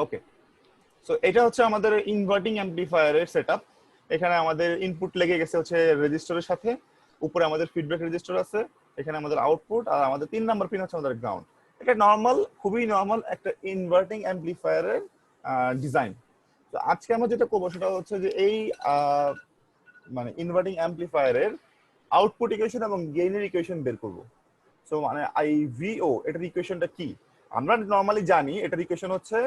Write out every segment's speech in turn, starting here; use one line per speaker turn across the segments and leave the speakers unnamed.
ওকে, so এটা হচ্ছে আমাদের ইনভার্টিং অ্যাম্পলিফায়ারের সেটআপ। এখানে আমাদের ইনপুট লেগে গেছে হচ্ছে রেজিস্টরের সাথে, উপরে আমাদের ফিডব্যাক রেজিস্টার আছে, এখানে আমাদের আউটপুট, আর আমাদের 3 নাম্বার পিন হচ্ছে আমাদের গ্রাউন্ড। এটা নরমাল, খুবই নরমাল একটা ইনভার্টিং অ্যাম্পলিফায়ারের ডিজাইন। তো আজকে আমরা যেটা করবো সেটা হচ্ছে যে এই মানে ইনভার্টিং অ্যাম্পলিফায়ারের আউটপুট ইকুয়েশন এবং গেইনের ইকুয়েশন বের করবো। সো মানে আই ভিও এটার ইকুয়েশনটা কি? আমরা নরমালি জানি এটার ইকুয়েশন হচ্ছে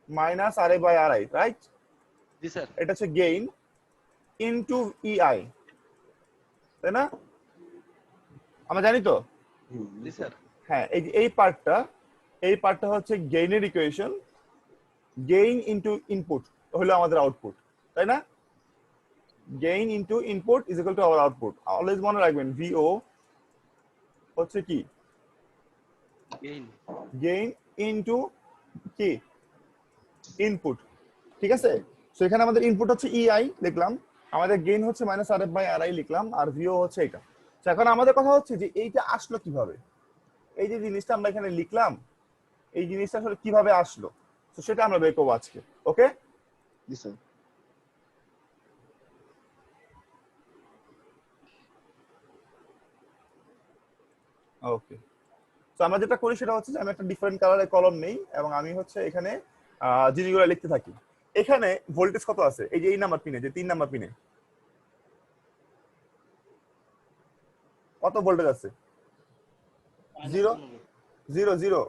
minus R A by R I, right?
জি স্যার।
এটা হচ্ছে গেইন ইনটু ইআই, তাই না? আমরা জানি তো।
জি স্যার।
হ্যাঁ, এই যে এই পার্টটা হচ্ছে গেইনের ইকুয়েশন। গেইন ইনটু ইনপুট হলো আমাদের আউটপুট, তাই না? Gain into input is equal to our output. Always মনে রাখবেন ভিও হচ্ছে কি?
গেইন।
গেইন ইনটু কি? ইনপুট, ঠিক আছে? সো এখানে আমাদের ইনপুট হচ্ছে ইআই লিখলাম, আমাদের গেইন হচ্ছে minus R F by R I লিখলাম, আর ভিও হচ্ছে এটা। তো এখন আমাদের কথা হচ্ছে যে এইটা আসলো কিভাবে? এই যে জিনিসটা আমরা এখানে লিখলাম, এই জিনিসটা আসলে কিভাবে আসলো, তো সেটা আমরা বের করবো আজকে। ওকে,
জি স্যার।
ওকে। তো আমরা যেটা করি সেটা হচ্ছে যে আমি একটা ডিফারেন্ট কালারের কলম নেই এবং আমি হচ্ছে এখানে জিনিসগুলো লিখতে থাকি। এখানে ভোল্টেজ কত আছে? এই যে এই নাম্বার পিনে, যে 3 নাম্বার পিনে কত ভোল্টেজ আছে? 0 0 0।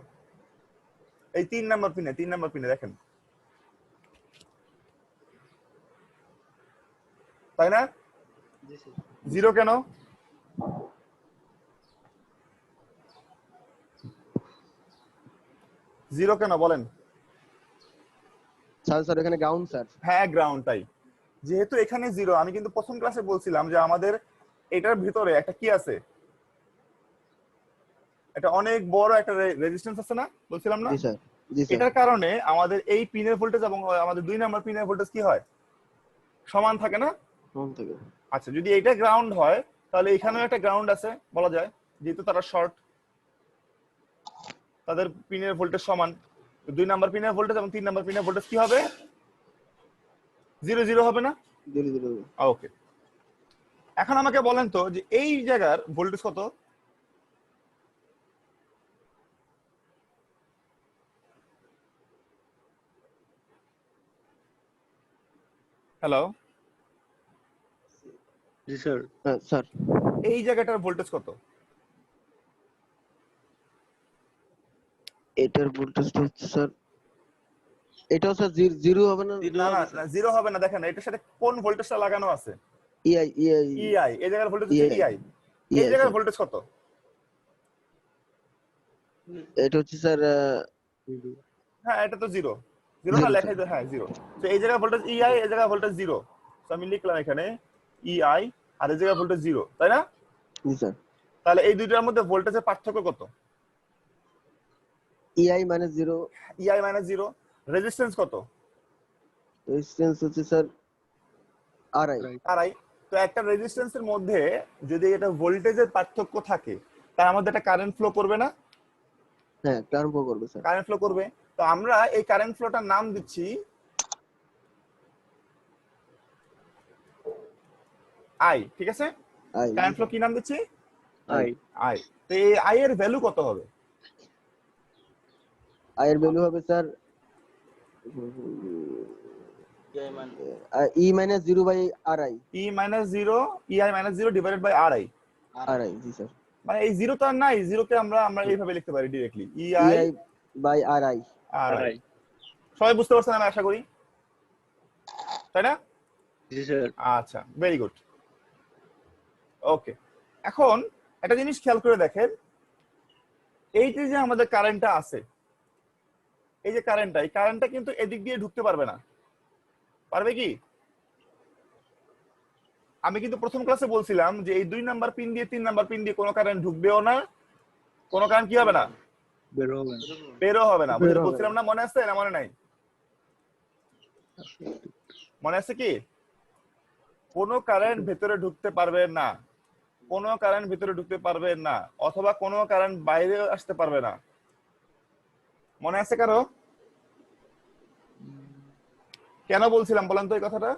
এই 3 নাম্বার পিনে দেখেন, তাই না?
জি স্যার।
0 কেন? জিরো কেন বলেন?
স্যার এখানে গ্রাউন্ড স্যার।
হ্যাঁ, গ্রাউন্ডটাই। যেহেতু এখানে 0, আমি কিন্তু প্রথম ক্লাসে বলছিলাম যে আমাদের এটার ভিতরে একটা কি আছে, এটা অনেক বড় একটা রেজিস্ট্যান্স আছে না, বলছিলাম না?
জি স্যার। জি স্যার।
এটার কারণে আমাদের এই পিনের ভোল্টেজ এবং আমাদের 2 নাম্বার পিনের ভোল্টেজ কি হয়? সমান থাকে না?
কোন থেকে?
আচ্ছা, যদি এটা গ্রাউন্ড হয় তাহলে এখানেও একটা গ্রাউন্ড আছে বলা যায়, যেহেতু তারা শর্ট, তাদের পিনের ভোল্টেজ সমান। 2 নাম্বার পিনের ভোল্টেজ এবং 3 নাম্বার পিনের ভোল্টেজ কি হবে? 0 0 হবে না?
ধীরে ধীরে।
ওকে, এখন আমাকে বলেন তো যে এই জায়গার ভোল্টেজ কত? হ্যালো,
জি স্যার।
হ্যাঁ স্যার।
এই জায়গাটার ভোল্টেজ কত?
এটার ভোল্টেজটা হচ্ছে স্যার, এটাও স্যার জিরো হবে না?
না না, 0 হবে না। দেখেন এটার সাথে কোন ভোল্টেজটা লাগানো আছে?
ইআই ইআই
ইআই। এই জায়গার ভোল্টেজ হচ্ছে ইআই। এই জায়গার ভোল্টেজ কত?
এটা হচ্ছে স্যার
হ্যাঁ, এটা তো 0 0 না, লেখাই তো, হ্যাঁ 0। তো এই জায়গার ভোল্টেজ ইআই, এই জায়গার ভোল্টেজ 0। তো আমি লিখলাম এখানে ইআই, আর এই জায়গার ভোল্টেজ 0, তাই না?
জি স্যার।
তাহলে এই দুইটার মধ্যে ভোল্টেজের পার্থক্য কত?
ইআই মাইনাস 0।
EI minus 0। রেজিস্ট্যান্স কত?
রেজিস্ট্যান্স হচ্ছে স্যার আরআই।
আরআই। তো একটা রেজিস্ট্যান্সের মধ্যে যদি এটা ভোল্টেজের পার্থক্য থাকে, তার মধ্যে একটা কারেন্ট ফ্লো করবে না?
হ্যাঁ, কারেন্ট ফ্লো করবে স্যার।
কারেন্ট ফ্লো করবে। তো আমরা এই কারেন্ট ফ্লোটার নাম দিচ্ছি আই, ঠিক আছে?
আই।
কারেন্ট ফ্লো কি নাম দিচ্ছি?
আই।
আই। তো এই আই এর ভ্যালু কত হবে?
আই এর ভ্যালু হবে sir E minus 0 by RI.
E minus 0, EI minus 0 divided by RI.
RI, জি স্যার।
মানে এই 0 তো আর নাই, 0 কে আমরা এইভাবে লিখতে পারি directly, EI
EI by RI.
RI. সবাই বুঝতে পারছেন আমি আশা করি, তাই না?
জি স্যার।
আচ্ছা, ভেরি গুড। ওকে, এখন একটা জিনিস খেয়াল করে দেখেন, এই যে আমাদের কারেন্টটা আছে, এই যে কারেন্টটা, এই কারেন্টটা কিন্তু এদিক দিয়ে ঢুকতে পারবে না। পারবে কি? আমি কিন্তু প্রথম ক্লাসে বলছিলাম যে এই 2 নাম্বার পিন দিয়ে 3 নাম্বার পিন দিয়ে কোনো কারেন্ট ঢুকবেও না, কোনো কারেন্ট কি হবে না? বেরও হবে না। বলছিলাম না? মনে আছে না মনে নাই? মনে আছে কি? কোনো কারেন্ট ভেতরে ঢুকতে পারবে না, কোনো কারেন্ট ভেতরে ঢুকতে পারবে না, অথবা কোনো কারেন্ট বাইরে আসতে পারবে না। মনে আছে কারো? কেন বলছিলাম বলেন তো এই কথাটা?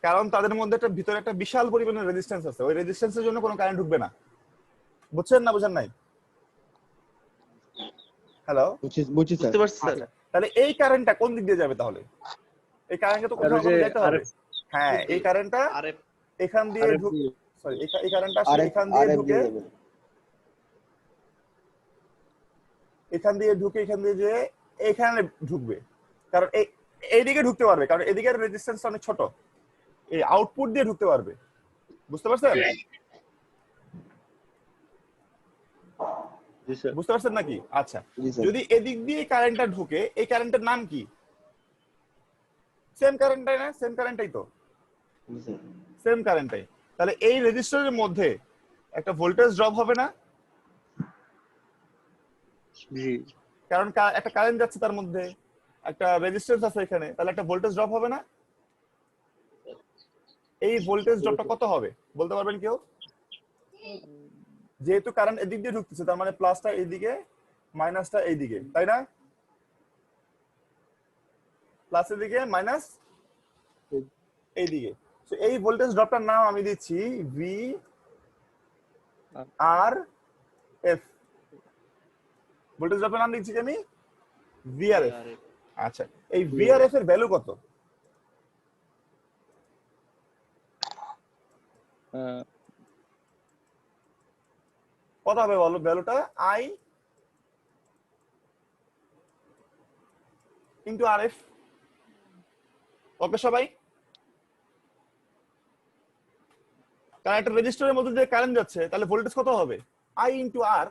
কারণ তাদের মধ্যে একটা ভিতরে একটা বিশাল পরিমাণের রেজিস্ট্যান্স আছে, ওই রেজিস্ট্যান্সের জন্য কোনো কারেন্ট ঢুকবে না। বুঝছেন না বুঝেন নাই? হ্যালো,
বুঝছি স্যার।
বুঝতে পারছি স্যার।
আচ্ছা তাহলে এই কারেন্টটা কোন দিক দিয়ে যাবে তাহলে? এই কারেন্টকে তো
আর ওই
কোথাও
যে
কোনো যাইতে হবে।
আরএফ
হ্যাঁ, এই কারেন্টটা
আরএফ
এখান দিয়ে
আরএফ
ঢুক,
দিয়ে
সরি এই কারেন্টটা আসলে
আরএফ
এখান দিয়ে
আরএফ
ঢুকে,
দিয়ে যাবে।
এখান দিয়ে ঢুকে এখান দিয়ে যে এখানে ঢুকবে। কারণ এইদিকে ঢুকতে পারবে, কারণ এদিকের রেজিস্ট্যান্স অনেক ছোট, এই আউটপুট দিয়ে ঢুকতে পারবে। বুঝতে পারছেন?
জি স্যার।
বুঝতে পারছেন নাকি? আচ্ছা,
জি স্যার।
যদি এদিক দিয়ে কারেন্টটা ঢুকে, এই কারেন্টের নাম কি? সেম কারেন্টটাই না? সেম কারেন্টটাই তো,
জি স্যার।
সেম কারেন্টটাই। তাহলে এই রেজিস্টরের মধ্যে একটা ভোল্টেজ ড্রপ হবে না?
জি
কারণ একটা কারেন্ট যাচ্ছে তার মধ্যে, একটা রেজিস্ট্যান্স আছে এখানে, তাহলে একটা ভোল্টেজ ড্রপ হবে না? এই ভোল্টেজ ড্রপটা কত হবে বলতে পারবেন কেউ? যেহেতু কারেন্ট এদিক দিয়ে ঢুকতেছে, তার মানে প্লাসটা এইদিকে, মাইনাসটা এইদিকে, তাই না? প্লাস এদিকে, মাইনাস এইদিকে। তো এই ভোল্টেজ ড্রপটার নাম আমি দিচ্ছি ভি আর এফ। ভোল্টেজ ড্রপের নাম দিচ্ছি আমি ভিআরএফ।
আরএফ
আচ্ছা, এই ভিআরএফ এর ভ্যালু কত? কত হবে বলো ভ্যালুটা? I into R F. Okay সবাই? কারণ একটা রেজিস্টরের মধ্যে যে কারেন্ট যাচ্ছে, তাহলে ভোল্টেজ কত হবে? আই ইন্টু আর,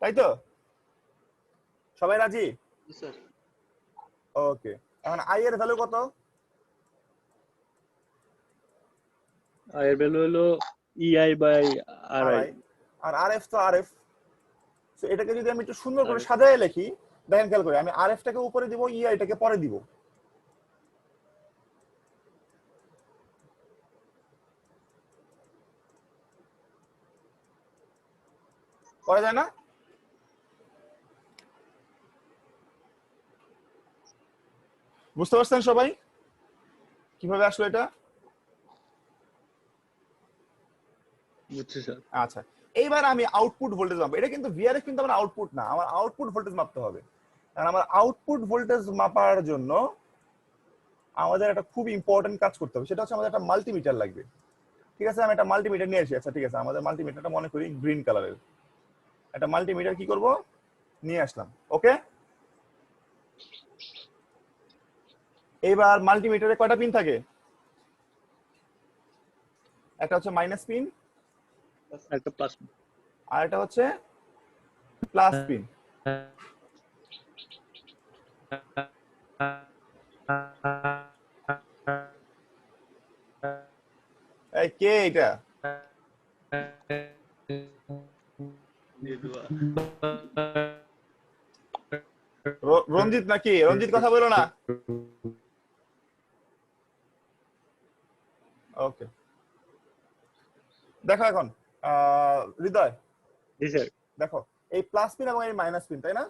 তাই তো? সবাই রাজি?
জি স্যার।
ওকে, এখন আই এর ভ্যালু কত?
আর এর ভ্যালু হলো EI by
R
RI.
I. আর আর এফ তো আর এফ। তো এটাকে যদি আমি একটু সুন্দর করে
RF
সাজায় লিখি, দেখেন খেয়াল করে, আমি আর এফ টাকে উপরে দিব, ইআইটাকে পরে দিব। করা যায় না? বুঝতে পারছেন সবাই কিভাবে আসলো এটা?
বুঝছি স্যার।
আচ্ছা, এইবার আমি আউটপুট ভোল্টেজ মাপবো। এটা কিন্তু ভিআরএফ কিন্তু আমার আউটপুট না, আমার আউটপুট ভোল্টেজ মাপতে হবে। কারণ আমার আউটপুট ভোল্টেজ মাপার জন্য আমাদের একটা খুব ইম্পর্টেন্ট কাজ করতে হবে, সেটা হচ্ছে আমাদের একটা মাল্টিমিটার লাগবে। ঠিক আছে, আমি একটা মাল্টিমিটার নিয়ে আসি। আচ্ছা ঠিক আছে, আমাদের মাল্টিমিটারটা মনে করি গ্রিন কালারের একটা মাল্টিমিটার কি করব, নিয়ে আসলাম। ওকে, এইবার মাল্টিমিটারে কয়টা পিন থাকে? একটা হচ্ছে মাইনাস পিন,
একটা প্লাস।
আর একটা হচ্ছে প্লাস পিন। এই কে এটা? রঞ্জিত নাকি? রঞ্জিত কথা বলো না। ওকে, দেখো এখন হৃদয়,
জি স্যার।
দেখো এই প্লাস পিন এবং এই মাইনাস পিন, তাই না?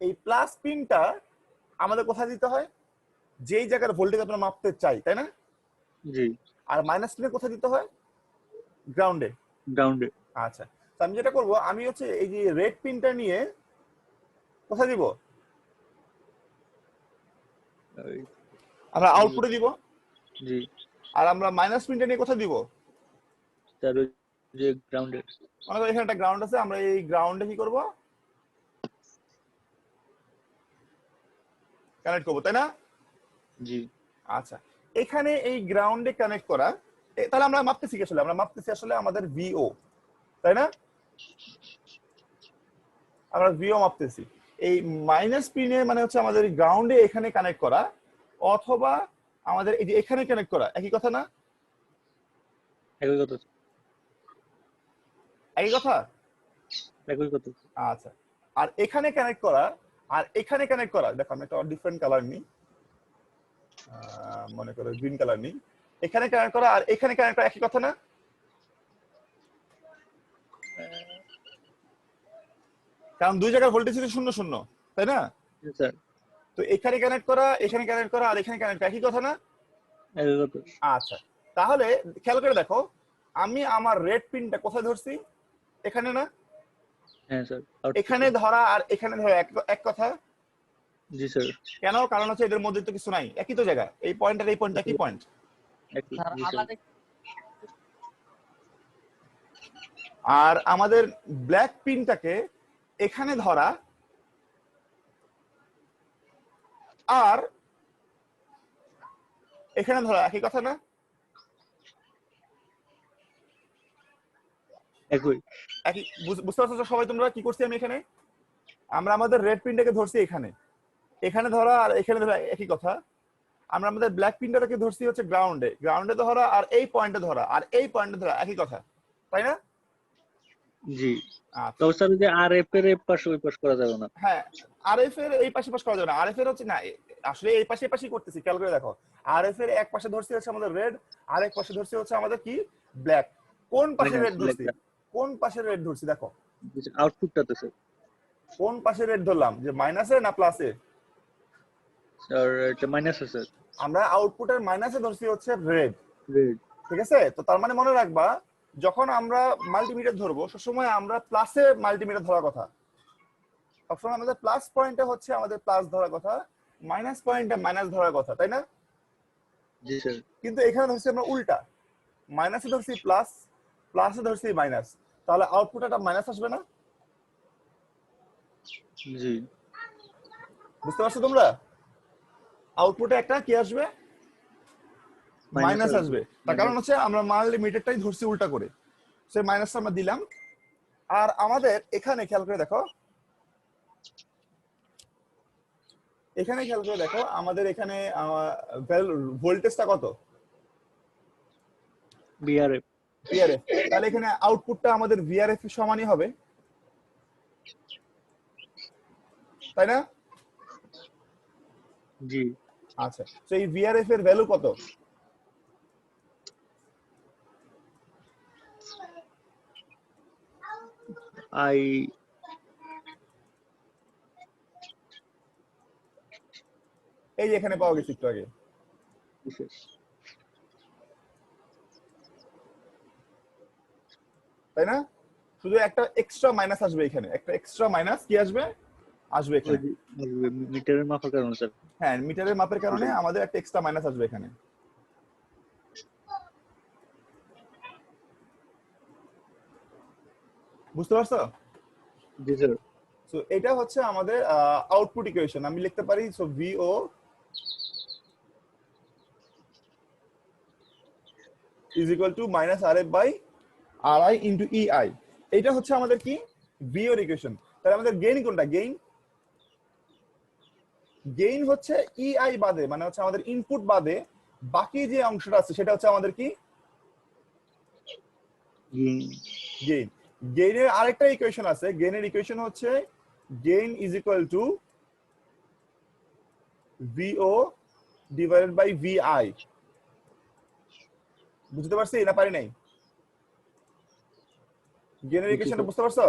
এই প্লাস পিনটা আমাদের কোথায় দিতে হয়? যেই জায়গার ভোল্টেজ আমরা মাপতে চাই, তাই না?
জি।
আর মাইনাস পিনে কোথায় দিতে হয়? গ্রাউন্ডে।
গ্রাউন্ডে।
আচ্ছা, তো আমি যেটা করব, আমি হচ্ছে এই যে রেড পিনটা নিয়ে কোথায় দিব? আমরা আউটপুটে দিব।
জি
আর আমরা মাইনাস পিনটা নিয়ে কোথায় দিব?
স্যার, ওই যে গ্রাউন্ডে।
মনে করো এখানে একটা গ্রাউন্ড আছে, আমরা এই গ্রাউন্ডে কি করব? কানেক্ট করব, তাই না?
জি
আচ্ছা, এখানে এই গ্রাউন্ডে কানেক্ট করা, তাহলে আমরা মাপতেছি কি আসলে? আমরা মাপতেছি আসলে আমাদের ভিও, তাই না? আমরা ভিও মাপতেছি। এই মাইনাস পিনে মানে হচ্ছে আমাদের গ্রাউন্ডে এখানে কানেক্ট করা, অথবা আমাদের এই যে এখানে কানেক্ট করা, একই কথা না?
একই কথা।
একই কথা।
একই কথা।
আচ্ছা, আর এখানে কানেক্ট করা আর এখানে কানেক্ট করা, দেখো আমি একটা ডিফারেন্ট কালার নিই, মনে করো গ্রিন কালার নিই। এখানে কানেক্ট করা আর এখানে কানেক্ট করা একই কথা না? কারণ দুই জায়গার ভোল্টেজ হচ্ছে 0 0, তাই না?
জি স্যার।
তো এখানে কানেক্ট করা, এখানে কানেক্ট করা আর এখানে কানেক্ট করা একই কথা না?
একই কথা।
আচ্ছা, তাহলে খেয়াল করে দেখো, আমি আমার রেড পিনটা কোথায় ধরছি? এখানে না?
হ্যাঁ স্যার।
এখানে ধরা আর এখানে ধরা এক কথা?
জি স্যার।
কেন? কারণ হচ্ছে এদের মধ্যে তো কিছু নাই, একই তো জায়গা, এই পয়েন্ট আর এই পয়েন্ট একই পয়েন্ট।
একই। জি স্যার।
আর আমাদের ব্ল্যাক পিনটাকে এখানে ধরা আর এখানে ধরা একই কথা না?
একই।
একই। বুঝতে পারছো তো সবাই তোমরা কি করছি আমি এখানে? আমরা আমাদের রেড পিনটাকে ধরছি এখানে, এখানে ধরা আর এখানে ধরা একই কথা। আমরা আমাদের ব্ল্যাক পিনটাকে ধরছি হচ্ছে গ্রাউন্ডে, গ্রাউন্ডে ধরা আর এই পয়েন্টে ধরা আর এই পয়েন্টে ধরা একই কথা, তাই না?
জি।
আচ্ছা,
তবে স্যার যে আরএফ এর এই পাশে ওই পাশ করা যাবে না।
হ্যাঁ, আরএফ এর এই পাশে পাশ করা যাবে না। আরএফ এর হচ্ছে না, আসলে এই পাশে পাশে করতেছি, খেয়াল করে দেখো। আরএফ এর এক পাশে ধরছি হচ্ছে আমাদের রেড, আর এক পাশে ধরছি হচ্ছে আমাদের কি, ব্ল্যাক। কোন পাশে রেড ধরছি? কোন পাশে রেড ধরছি দেখো,
আউটপুটটাতে স্যার।
কোন পাশে রেড ধরলাম, যে মাইনাসে না প্লাসে?
স্যার এটা মাইনাস আছে স্যার।
আমরা আউটপুটের মাইনাসে ধরছি হচ্ছে রেড,
রেড।
ঠিক আছে? তো তার মানে মনে রাখবা, যখন আমরা মাল্টিমিটার ধরবো সবসময় আমরা প্লাসে মাল্টিমিটার ধরার কথা, সবসময় আমাদের প্লাস পয়েন্টে হচ্ছে আমাদের প্লাস ধরার কথা, মাইনাস পয়েন্টে মাইনাস ধরার কথা, তাই না?
জি স্যার।
কিন্তু এখানে ধরছি আমরা উল্টা, মাইনাসে ধরছি প্লাস, প্লাসে ধরছি মাইনাস, তাহলে আউটপুট একটা মাইনাস আসবে না?
জি।
বুঝতে পারছো তোমরা? আউটপুটে একটা কি আসবে, মাইনাস আসবে। তার কারণ হচ্ছে আমরা মাল্টিমিটারটাই ধরছি উল্টা করে, সেই মাইনাসটা আমরা দিলাম। আর আমাদের এখানে খেয়াল করে দেখো, এখানে খেয়াল করে দেখো আমাদের এখানে ভোল্টেজটা কত?
বিআরএফ।
ভিআরএফ। তাহলে এখানে আউটপুটটা আমাদের ভিআরএফ এর সমানই হবে, তাই না?
জি।
আচ্ছা, তো এই ভিআরএফ এর ভ্যালু কত?
আই
এই যে এখানে পাওয়া গেছে একটু আগে, তাই না? শুধু একটা এক্সট্রা মাইনাস আসবে এখানে, একটা এক্সট্রা মাইনাস কি আসবে, আসবে এখানে।
মিটারের মাপার কারণে স্যার।
হ্যাঁ, মিটারের মাপের কারণে আমাদের একটা এক্সট্রা মাইনাস আসবে এখানে। বুঝতে পারছো?
জি স্যার।
সো এটা হচ্ছে আমাদের আউটপুট ইকুয়েশন। আমি লিখতে পারি so VO is equal to minus R F by R I into E I. এটা হচ্ছে আমাদের কি, ভিও এর ইকুয়েশন। তাহলে আমাদের গেইন কোনটা? গেইন হচ্ছে ই আই বাদে, মানে হচ্ছে আমাদের ইনপুট বাদে বাকি যে অংশটা আছে সেটা হচ্ছে আমাদের কি, গেইন। গেইনের আরেকটা ইকুয়েশন আছে, গেইনের ইকুয়েশন হচ্ছে gain is equal to VO divided by VI. বুঝতে পারছি না পারি নাই? গেইনের ইকুয়েশনটা বুঝতে পারছো?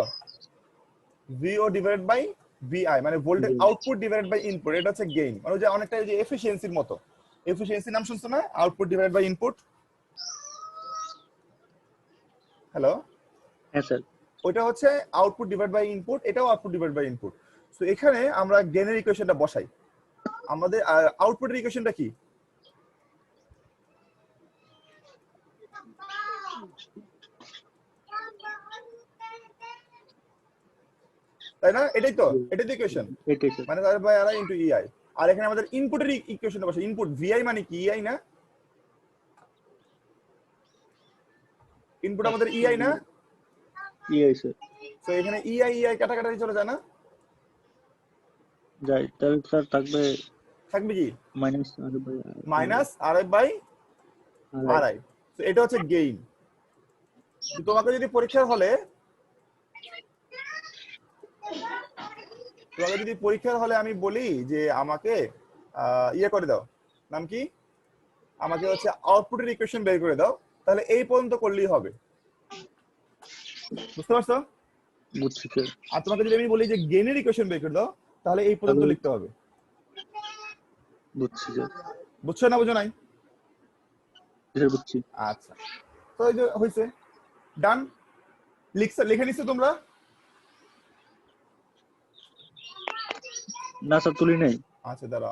ভিও ডিভাইডেড বাই ভিআই মানে voltage output divided by input, এটা হচ্ছে গেইন। মানে যে অনেকটা যে এফিশিয়েন্সির মতো, এফিশিয়েন্সি নাম শুনছো না? Output divided by input. Hello,
হ্যাঁ স্যার।
ওইটা হচ্ছে আউটপুট ডিভাইড বাই ইনপুট, এটাও output divide by input. So এখানে আমরা গেইনের ইকুয়েশনটা বসাই। আমাদের আউটপুটের ইকুয়েশনটা কি? তাই না? এটাই তো, এটাই তো ইকুয়েশন,
এটাই স্যার।
মানে আর বাই আর ইনটু ইআই। আর এখানে আমাদের ইনপুটের ইকুয়েশনটা বসাই। ইনপুট ভিআই মানে কি, ইআই না? ইনপুট আমাদের ইআই না?
ইআই স্যার।
তো এখানে ইআই ইআই কাটাকাটি চলে যায় না?
যাই, তাহলে স্যার থাকবে
থাকবে কি,
minus
minus R F by R I. তো এটা হচ্ছে গেইন। তোমাকে যদি পরীক্ষার হলে আমি বলি যে আমাকে ইয়ে করে দাও, নাম কি, আমাকে হচ্ছে আউটপুটের ইকুয়েশন বের করে দাও, তাহলে এই পর্যন্ত করলেই হবে। বুঝতে পারছো?
বুঝছি স্যার।
আর তোমাকে যদি আমি বলি যে গেইনের ইকুয়েশন বের করে দাও, তাহলে এই পর্যন্ত লিখতে হবে।
বুঝছি স্যার।
বুঝছো না বুঝো নাই?
স্যার বুঝছি।
আচ্ছা, তো এই যে হয়েছে, ডান। লিখে নিছো তোমরা?
না স্যার তুলি নাই।
আচ্ছা দাঁড়া,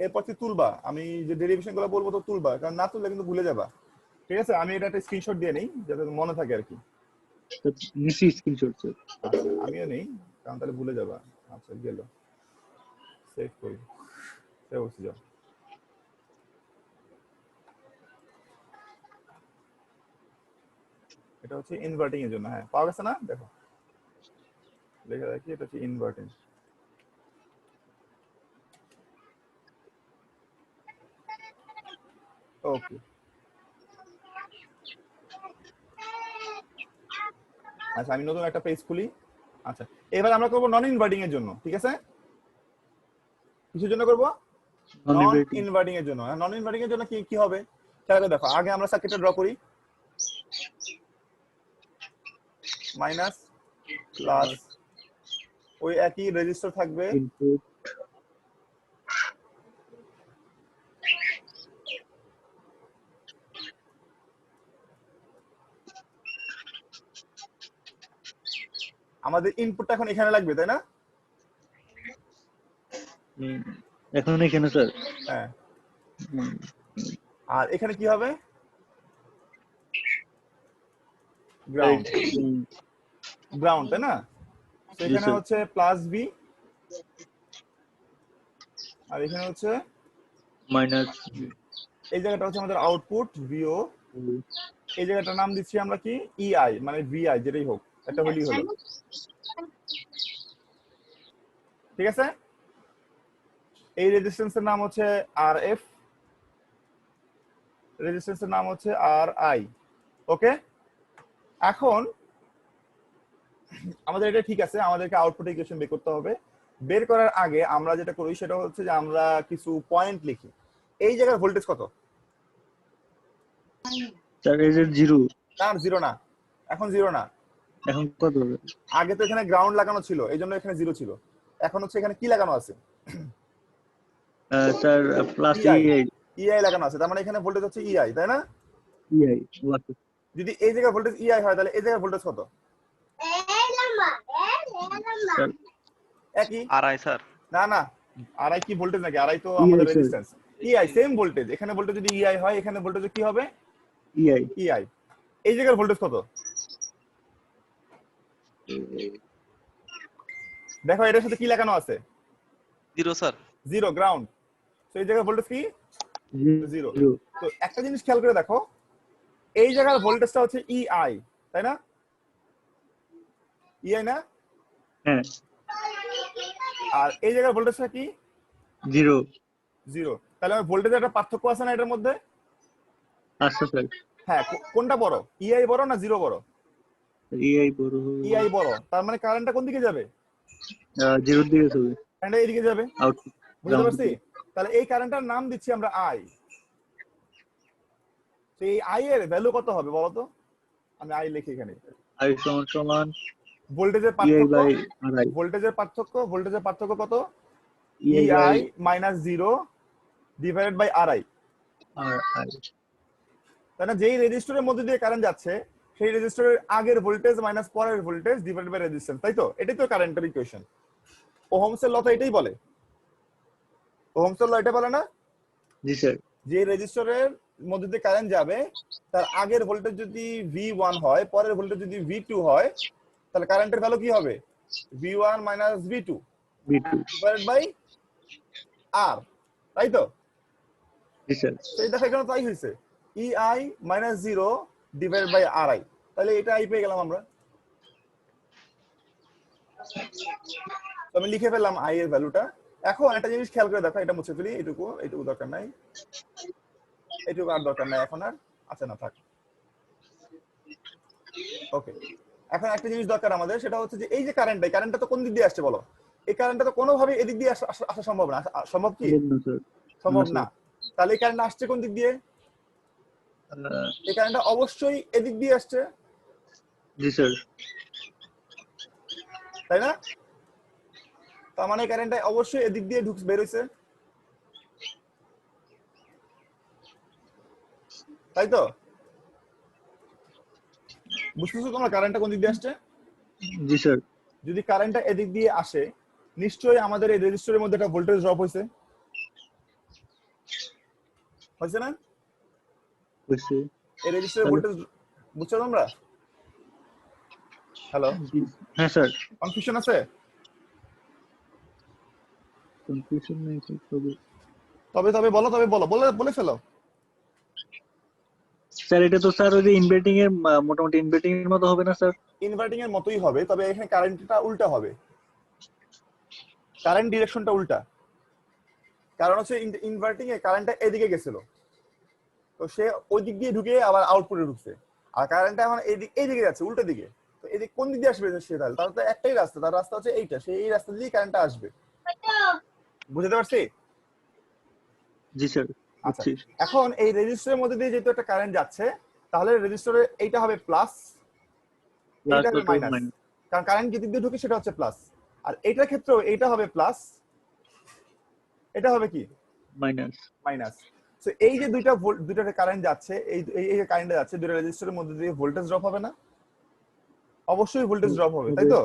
এরপর থেকে তুলবা, আমি যে ডেরিভেশন গুলো বলবো তো তুলবা, কারণ না তুললে কিন্তু ভুলে যাবা। ঠিক আছে, আমি এটা একটা স্ক্রিনশট দিয়ে নেই যাতে মনে থাকে আর কি।
নিচি স্ক্রিনশট স্যার।
আচ্ছা আমিও নেই, কারণ তাহলে ভুলে যাবা। আচ্ছা গেল, সেভ করি, সেভ হচ্ছে যাও। এটা হচ্ছে ইনভার্টিং এর জন্য, হ্যাঁ পাওয়া গেছে না? দেখো লেখা রাখি, এটা হচ্ছে ইনভার্টিং। ওকে, আচ্ছা আমি নতুন একটা পেজ খুলি। আচ্ছা, এবার আমরা করবো নন ইনভার্টিং এর জন্য, ঠিক আছে? কিসের জন্য করবো?
নন
নন
ইনভার্টিং।
ইনভার্টিং এর জন্য। নন ইনভার্টিং এর জন্য কি কি হবে তাহলে দেখো, আগে আমরা সার্কিটটা ড্র করি। মাইনাস প্লাস ওই একই রেজিস্টার থাকবে,
ইনপুট।
আমাদের ইনপুটটা এখন এখানে লাগবে তাই না?
এখন এখানে স্যার।
হ্যাঁ, আর এখানে কি হবে? গ্রাউন্ড। গ্রাউন্ড তাই না? তো এখানে
স্যার।
হচ্ছে প্লাস বি, আর এখানে হচ্ছে
মাইনাস।
এই জায়গাটা হচ্ছে আমাদের আউটপুট ভিও। এই জায়গাটার নাম দিচ্ছি আমরা কি? ইআই, মানে ভিআই, যেটাই হোক একটা হলেই হলো। ঠিক আছে, এই রেজিস্ট্যান্সের নাম হচ্ছে আর এফ, রেজিস্ট্যান্সের নাম হচ্ছে আর আই। ওকে, এখন আমাদের এটা ঠিক আছে, আমাদেরকে আউটপুট ইকুয়েশন বের করতে হবে। বের করার আগে আমরা যেটা করি সেটা হচ্ছে যে আমরা কিছু পয়েন্ট লিখি। এই জায়গার ভোল্টেজ কত?
স্যার এই যে 0।
না জিরো না, এখন জিরো না।
এখন কত হবে?
আগে তো এখানে গ্রাউন্ড লাগানো ছিল, এই জন্য এখানে জিরো ছিল। এখন হচ্ছে এখানে কি লাগানো আছে?
স্যার প্লাস
ইআই,
ইআই।
ইআই লাগানো আছে, তার মানে এখানে ভোল্টেজ হচ্ছে ইআই তাই না?
ইআই।
যদি এই জায়গায় ভোল্টেজ ইআই হয় তাহলে এই জায়গায় ভোল্টেজ কত?
স্যার
একই।
আড়াই স্যার।
না না, আরআই কি ভোল্টেজ নাকি? আরআই তো
ইআই
আমাদের
স্যার।
রেজিস্ট্যান্স। ইআই সেম ভোল্টেজ, এখানে ভোল্টেজ যদি ইআই হয় এখানে ভোল্টেজ কি হবে?
ইআই।
ইআই। এই জায়গার ভোল্টেজ কত? দেখো এটার সাথে কি লাগানো আছে?
Zero sir.
Zero, ground. তো এই জায়গার ভোল্টেজ কি? জিরো।
0।
তো একটা জিনিস খেয়াল করে দেখো, এই জায়গার ভোল্টেজটা হচ্ছে ইআই তাই না? ইআই না?
হ্যাঁ।
আর এই জায়গার ভোল্টেজটা কি?
0।
জিরো। তাহলে আমার ভোল্টেজের একটা পার্থক্য আছে না এটার মধ্যে?
আচ্ছা স্যার।
হ্যাঁ, কোনটা বড়? ইআই বড় না জিরো বড়?
ইআই বড়।
ইআই বড়, তার মানে কারেন্টটা কোন দিকে যাবে?
0 দিকে যাবে।
কারেন্টটা এইদিকে যাবে।
আউটপুট।
বুঝতে পারছি? তাহলে এই কারেন্টটার নাম দিচ্ছি আমরা আই। তো এই আই এর ভ্যালু কত হবে বলো তো? আমি আই লিখি এখানে।
আই সমান
ভোল্টেজের
ইআই
পার্থক্য,
বাই আরআই।
ভোল্টেজের পার্থক্য কত?
EI by
EI minus zero divided by RI.
RI.
তাই না? যেই রেজিস্টরের মধ্যে দিয়ে কারেন্ট যাচ্ছে সেই রেজিস্টরের আগের ভোল্টেজ মাইনাস পরের ভোল্টেজ ডিভাইডেড বাই রেজিস্ট্যান্স, তাই তো? এটাই তো কারেন্টের ইকুয়েশন। ওহমসের ল তো এটাই বলে। ওহমসের ল এটা বলে না?
জি স্যার।
যে রেজিস্টরের মধ্যে দিয়ে কারেন্ট যাবে তার আগের ভোল্টেজ যদি V1 হয়, পরের ভোল্টেজ যদি V2 হয়, তাহলে কারেন্টের ভ্যালু কি হবে? V1 minus V2
B2।
Divided by R, তাই তো?
জি স্যার।
তো এই দেখো এখানে তাই হয়েছে, EI minus zero divided by RI। তাহলে এটা আই পেয়ে গেলাম আমরা। তো আমি লিখে ফেললাম আই এর ভ্যালুটা। এখন একটা জিনিস খেয়াল করে দেখো, এটা মুছে ফেলি, এটুকু এটুকু দরকার নাই, এটুকু আর দরকার নাই এখন আর। আচ্ছা না থাক, ওকে। এখন একটা জিনিস দরকার আমাদের, সেটা হচ্ছে যে এই যে কারেন্টটা তো কোন দিক দিয়ে আসছে বলো? এই কারেন্টটা তো কোনোভাবে এদিক দিয়ে আসা সম্ভব না। সম্ভব কি? সম্ভব না। তাহলে এই কারেন্ট আসছে কোন দিক দিয়ে? এই কারেন্টটা অবশ্যই এদিক দিয়ে আসছে,
জি স্যার।
তাই না? তার মানে কারেন্টটা অবশ্যই এদিক দিয়ে বের হইছে। তাই তো? বুঝতেছো তোমরা কারেন্টটা কোন দিক দিয়ে আসছে?
জি স্যার।
যদি কারেন্টটা এদিক দিয়ে আসে, নিশ্চয়ই আমাদের এই রেজিস্টরের মধ্যে একটা ভোল্টেজ ড্রপ হয়েছে, হয়েছে না?
বুঝছি।
এই রেজিস্টরের
তাহলে
ভোল্টেজ, বুঝছো তোমরা? হ্যালো,
হ্যাঁ স্যার।
কনফিউশন আছে?
কনফিউশন নেই তবে
তবে তবে বলো, তবে বলো, বলে বলে ফেলো।
স্যার এটা তো স্যার ওই যে ইনভার্টিং এর মোটামুটি ইনভার্টিং এর মতো হবে না স্যার?
ইনভার্টিং এর মতোই হবে, তবে এখানে কারেন্টটা উল্টা হবে, কারেন্ট ডিরেকশনটা উল্টা। কারণ হচ্ছে ইনভার্টিং এ কারেন্টটা এদিকে গেছিল, তো সে ওই দিক দিয়ে ঢুকে আবার আউটপুটে ঢুকছে, আর কারেন্টটা এখন এইদিকে যাচ্ছে, উল্টো দিকে। তো এদিক কোন দিক দিয়ে আসবে সে? তাহলে তার তো একটাই রাস্তা, তার রাস্তা হচ্ছে এইটা, সেই এই রাস্তা দিয়েই কারেন্টটা আসবে। বুঝতে পারছি?
জি স্যার
আচ্ছা,
বুঝছি।
এখন এই রেজিস্টরের মধ্যে দিয়ে যেহেতু একটা কারেন্ট যাচ্ছে, তাহলে রেজিস্টরে এইটা হবে প্লাস,
প্লাস
এইটা হবে
তো
মাইনাস।
মাইনাস।
কারণ কারেন্ট যেদিক দিয়ে ঢুকে সেটা হচ্ছে প্লাস, আর এইটার ক্ষেত্রেও এইটা হবে প্লাস, এটা হবে কি
মাইনাস।
মাইনাস। তো এই যে দুইটা কারেন্ট যাচ্ছে, এই এই যে কারেন্ট যাচ্ছে দুইটা রেজিস্টরের মধ্যে দিয়ে, ভোল্টেজ ড্রপ হবে না? অবশ্যই ভোল্টেজ ড্রপ হবে, তাই তো?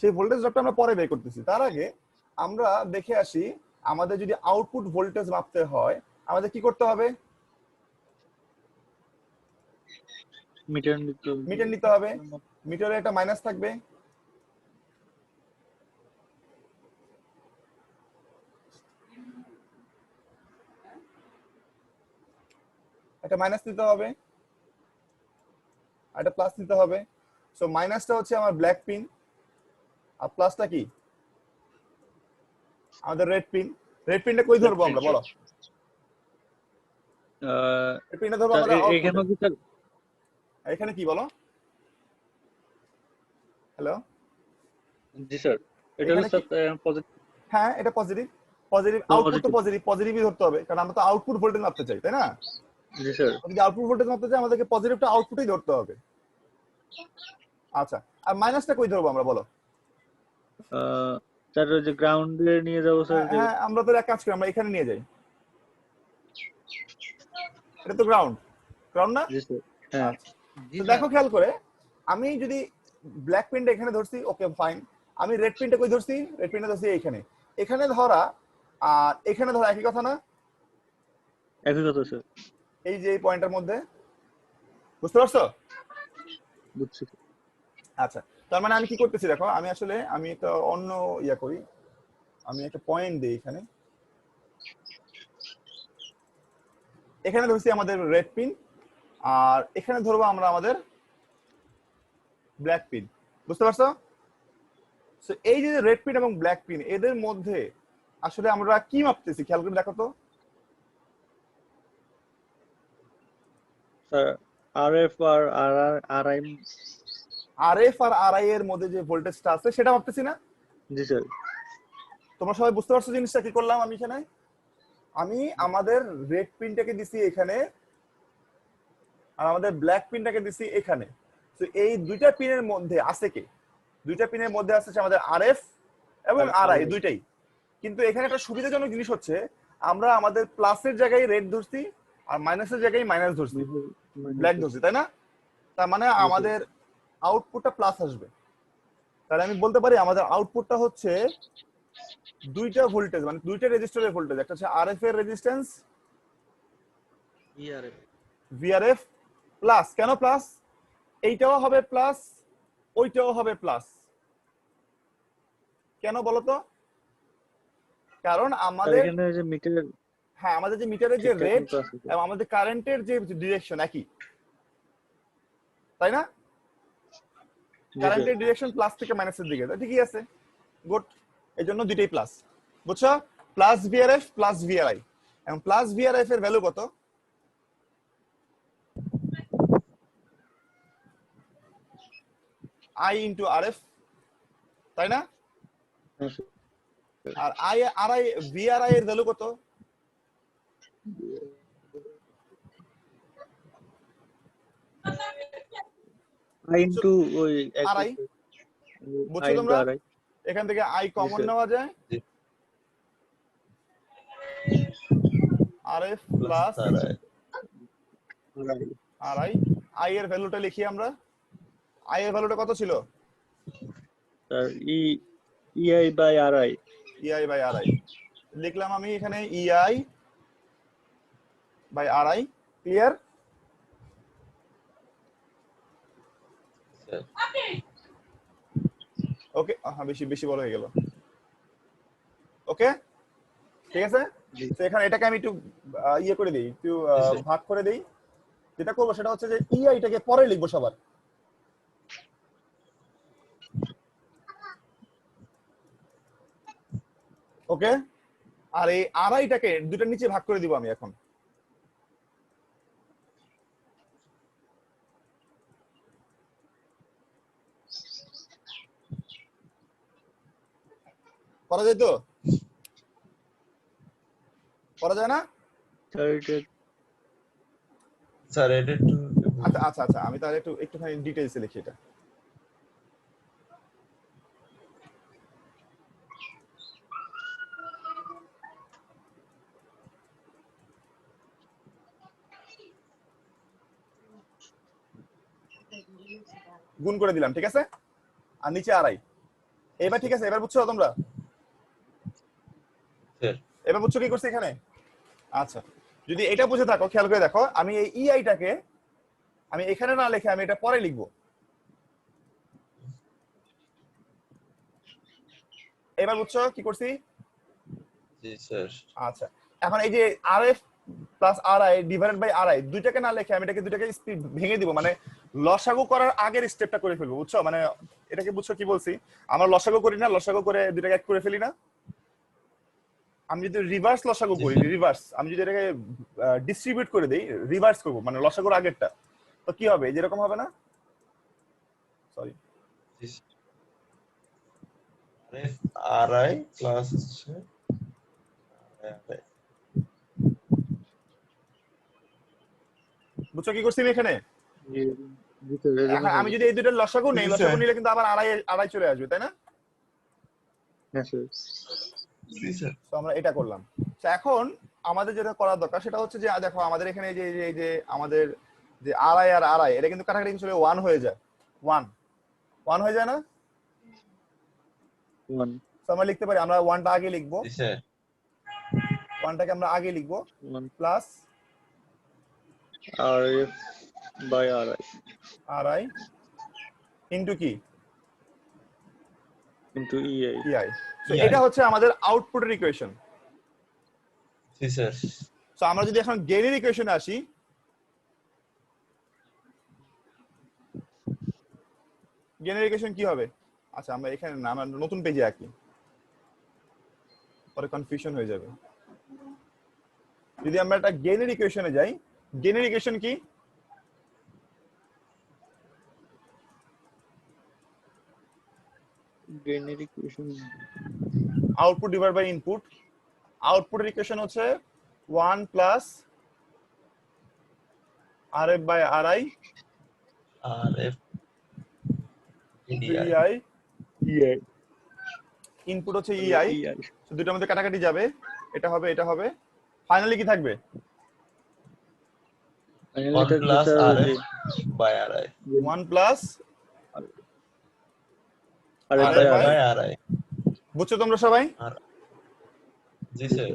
সেই ভোল্টেজ ড্রপটা আমরা পরে বের করতেছি, তার আগে আমরা দেখে আসি আমাদের যদি আউটপুট ভোল্টেজ মাপতে হয় আমাদের কি করতে হবে।
মিটার
মিটার নিতে হবে, মিটারে একটা মাইনাস থাকবে, একটা মাইনাস নিতে হবে, আর একটা প্লাস নিতে হবে। সো মাইনাসটা হচ্ছে আমার ব্ল্যাক পিন, আর প্লাসটা কি আমাদের রেড পিন। রেড পিনটা কই ধরবো আমরা, বলো? রেড পিনটা ধরবো
স্যার
আমাদের আউটপুটে।
এখানেও কি স্যার?
এখানে কি বলো? হ্যালো,
জি স্যার। এটা হলো
এখানে কি?
Sir positive.
হ্যাঁ, এটা পজিটিভ, পজিটিভ আউটপুট তো
পজিটিভ।
পজিটিভই ধরতে হবে, কারণ আমরা তো আউটপুট ভোল্টেজ মাপতে চাই, তাই না?
জি স্যার।
যদি আউটপুট ভোল্টেজ মাপতে চাই আমাদেরকে পজিটিভটা আউটপুটেই ধরতে হবে। আচ্ছা, আর মাইনাসটা কই ধরবো আমরা, বলো?
স্যার ওই যে গ্রাউন্ডে নিয়ে যাবো স্যার
হ্যাঁ
যে।
হ্যাঁ, আমরা তো এক কাজ করি, আমরা এখানে নিয়ে যাই, এটা তো গ্রাউন্ড, গ্রাউন্ড না?
জি স্যার। হ্যাঁ।
আচ্ছা, তো দেখো খেয়াল করে, আমি যদি ব্ল্যাক পিনটা এখানে ধরছি, ওকে ফাইন। আমি রেড পিনটা কই ধরছি? রেড পিনটা ধরছি এখানে। এখানে ধরা আর এখানে ধরা একই কথা না?
একই কথা স্যার।
এই যে এই পয়েন্টের মধ্যে, বুঝতে পারছো?
বুঝছি।
আচ্ছা, তার মানে আমি কি করতেছি দেখো, আমি আসলে আমি একটা অন্য ইয়া করি, আমি একটা পয়েন্ট দিই এখানে। এখানে ধরছি আমাদের রেড পিন, আর এখানে ধরবো আমরা আমাদের ব্ল্যাক পিন। বুঝতে পারছো? So, এই যে রেড পিন এবং ব্ল্যাক পিন এদের মধ্যে আসলে আমরা কি মাপতেছি খেয়াল করে দেখো তো।
স্যার আরএফ আর আরআই।
আরএফ আর আরআই এর মধ্যে যে ভোল্টেজটা আছে সেটা মাপতেছি না?
জি স্যার।
তোমরা সবাই বুঝতে পারছো জিনিসটা কি করলাম আমি এখানে? আমি আমাদের রেড পিনটাকে দিছি এখানে, আর আমাদের ব্ল্যাক পিনটাকে দিছি এখানে। তো এই দুইটা পিনের মধ্যে আছে কে? দুইটা পিনের মধ্যে আছে আমাদের আরএফ এবং আরআই দুইটাই। কিন্তু এখানে একটা সুবিধাজনক জিনিস হচ্ছে আমরা আমাদের প্লাসের জায়গায় রেড ধরছি আর মাইনাসের জায়গায় মাইনাস ধরছি, ব্ল্যাক ধরছি, তাই না? তার মানে আমাদের আউটপুটটা প্লাস আসবে। তাহলে আমি বলতে পারি আমাদের আউটপুটটা হচ্ছে দুইটা ভোল্টেজ, মানে দুইটা রেজিস্টরের ভোল্টেজ, একটা হচ্ছে আরএফ এর রেজিস্ট্যান্স ভিআরএফ প্লাস। কেন প্লাস? এইটাও হবে প্লাস, ওইটাও হবে প্লাস। কেন বলতো? কারণ আমাদের,
এখানে যে মিটার
হ্যাঁ, আমাদের যে মিটারের যে
ঠিকঠাক
রেট
মতো আছে স্যার।
এবং আমাদের কারেন্টের যে ডিরেকশন একই, তাই না? কারেন্টের ডিরেকশন প্লাস থেকে মাইনাসের দিকে, ঠিকই আছে, গুড। এই জন্য দুইটাই প্লাস, বুঝছো? প্লাস ভিআরএফ প্লাস ভিআরআই, এবং প্লাস ভিআরএফ এর ভ্যালু কত? আই ইন্টু আরএফ, তাই না? আর আরআই ভিআরআই এর ভ্যালু কত?
আই ইনটু ওই
আরআই, বুঝছো তোমরা? এখান থেকে আই কমন নেওয়া যায়, আরএফ প্লাস আড়াই। আই এর ভ্যালুটা লিখি আমরা। আই এর ভ্যালুটা কত ছিল?
Sir EI by RI.
EI by আড়াই লিখলাম আমি এখানে, ইআই বাই আড়াই। ক্লিয়ার?
স্যার
ওকে, হ্যাঁ বেশি বেশি বড় হয়ে গেল। ওকে ঠিক আছে। তো এখানে এটাকে আমি একটু ইয়ে করে দিই, একটু
স্যার।
ভাগ করে দিই। যেটা করবো সেটা হচ্ছে যে ইআইটাকে পরে লিখবো সবার। ওকে, আর এই আড়াইটাকে দুটার নিচে ভাগ করে দিব আমি এখন। করা যায় তো? করা যায় না?
স্যার এটা
স্যার এটা একটু
আচ্ছা আচ্ছা আচ্ছা, আমি তাহলে একটুখানি ডিটেইলসে লিখি এটা। গুণ করে দিলাম, ঠিক আছে। আর নিচে আড়াই। এবার ঠিক আছে, এবার বুঝছো তোমরা?
স্যার
এবার বুঝছো কি করছি এখানে? আচ্ছা, যদি এটা বুঝে থাকো খেয়াল করে দেখো, আমি এই ইআইটাকে আমি এখানে না লিখে আমি এটা পরে লিখবো। এবার বুঝছো কি করছি?
জি স্যার।
আচ্ছা, এখন এই যে RF plus RI divided by RI দুইটাকে না লিখে আমি এটাকে দুইটাকে স্পিড ভেঙে দিব, মানে লসাগু করার আগের স্টেপটা করে ফেলবো, বুঝছো? মানে এটাকে বুঝছো কি বলছি? আমরা লসাগু করি না, লসাগু করে দুইটাকে এক করে ফেলি না। আমি যদি রিভার্স লসাগু করি, রিভার্স আমি যদি এটাকে ডিস্ট্রিবিউট করে দেই, রিভার্স করব মানে লসাগুর আগেরটা, তো কি হবে? যেরকম হবে না? সরি,
জি স্যার। আরআই প্লাস হচ্ছে আরআই।
বুঝছো কি করছি আমি এখানে? এখন আমি যদি এই দুইটার লসাগু নেই,
জি,
লসাগু
স্যার।
নিলে কিন্তু আবার আড়াই আড়াই চলে আসবে, তাই না?
হ্যাঁ স্যার।
জি স্যার।
তো আমরা এটা করলাম। তো এখন আমাদের যেটা করার দরকার সেটা হচ্ছে যে দেখো আমাদের এখানে এই যে আমাদের যে আড়াই আর আড়াই এটা কিন্তু কাটাকাটি চলে ওয়ান হয়ে যায়। ওয়ান হয়ে যায় না? তো আমরা লিখতে পারি, আমরা ওয়ানটা আগে লিখবো,
জি স্যার।
ওয়ানটাকে আমরা আগে লিখবো প্লাস
আরএফ বাই আরআই
আড়াই ইন্টু কি?
ইনটু ইআই।
ইআই। তো
EI
এটা হচ্ছে আমাদের আউটপুটের ইকুয়েশন।
জি স্যার।
তো আমরা যদি এখন গেইনের ইকুয়েশনে আসি, গেইনের ইকুয়েশন কি হবে? আচ্ছা আমরা এখানে না, আমরা নতুন পেজে আঁকি, পরে কনফিউশন হয়ে যাবে। যদি আমরা একটা গেইনের ইকুয়েশনে যাই, গেইনের ইকুয়েশন কি?
গেইনের equation
output divide by input. আউটপুটের ইকুয়েশন হচ্ছে 1 plus RF by RI
RF EDI.
EI.
EI
input হচ্ছে ইআই।
ইআই
তো দুটোর মধ্যে কাটাকাটি যাবে, এটা হবে এটা হবে, ফাইনালি কি থাকবে?
1 plus RF by RI.
1 plus
RF
RI
by
by
RI.
RI.
বুঝছো তোমরা সবাই?
জি স্যার।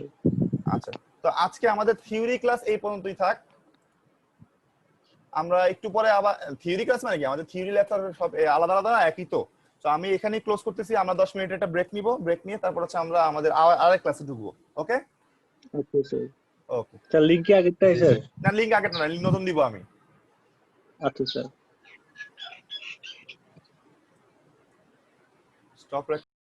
আচ্ছা, তো আজকে আমাদের থিওরি ক্লাস এই পর্যন্তই থাক। আমরা একটু পরে আবার থিওরি ক্লাস মানে কি, আমাদের থিওরি ল্যাব সব আলাদা আলাদা না, একই তো। তো আমি এখানেই ক্লোজ করতেছি, আমরা 10 মিনিটের একটা ব্রেক নিব, ব্রেক নিয়ে তারপর হচ্ছে আমরা আমাদের আরেক ক্লাসে ঢুকবো। ওকে
ওকে স্যার।
ওকে।
স্যার লিংক কি আগেরটাই
জি
স্যার?
স্যার।
না লিংক আগেরটা না, লিংক নতুন দিব আমি।
আচ্ছা স্যার।
স্টপ